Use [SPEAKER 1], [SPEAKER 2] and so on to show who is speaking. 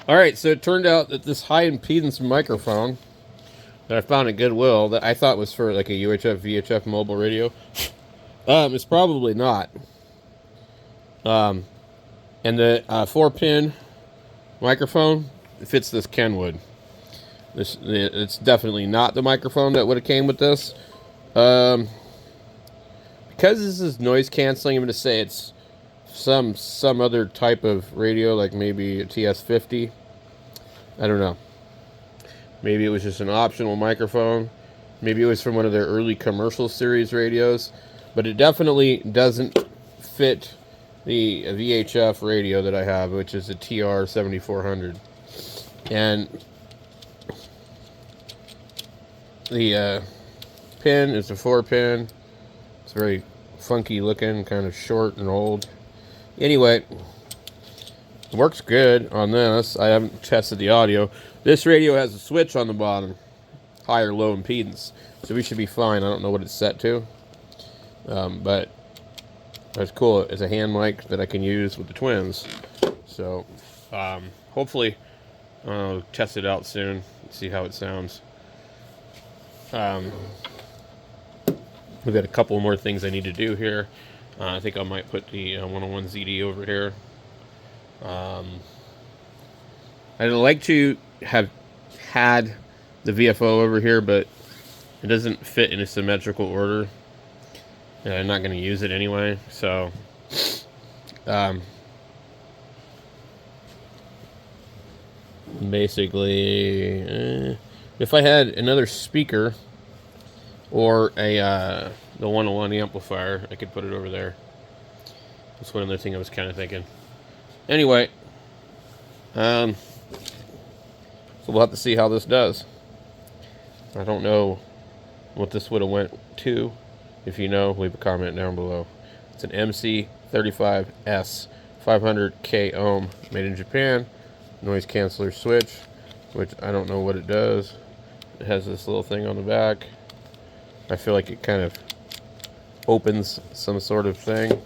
[SPEAKER 1] Alright, so it turned out that this high impedance microphone that I found at Goodwill that I thought was for like a UHF VHF mobile radio, it's probably not. And the 4-pin microphone fits this Kenwood. It's definitely not the microphone that would have came with this. Because this is noise canceling, I'm going to say it's some other type of radio, like maybe a TS50. I don't know. Maybe it was just an optional microphone. Maybe it was from one of their early commercial series radios. But it definitely doesn't fit the VHF radio that I have, which is a TR7400. And the pin is a 4-pin. It's very funky looking, kind of short and old. Anyway, it works good on this. I haven't tested the audio. This radio has a switch on the bottom, high or low impedance, so we should be fine. I don't know what it's set to, but that's cool. It's a hand mic that I can use with the twins. So hopefully I'll test it out soon, see how it sounds. We've got a couple more things I need to do here. I think I might put the 101 ZD over here. I'd like to have had the VFO over here, but it doesn't fit in a symmetrical order. And I'm not going to use it anyway, so basically, if I had another speaker or the 101 amplifier, I could put it over there. That's one other thing I was kind of thinking. Anyway, so we'll have to see how this does. I don't know what this would have went to. If you know, leave a comment down below. It's an MC35S 500K ohm, made in Japan. Noise canceller switch, which I don't know what it does. It has this little thing on the back. I feel like it kind of opens some sort of thing.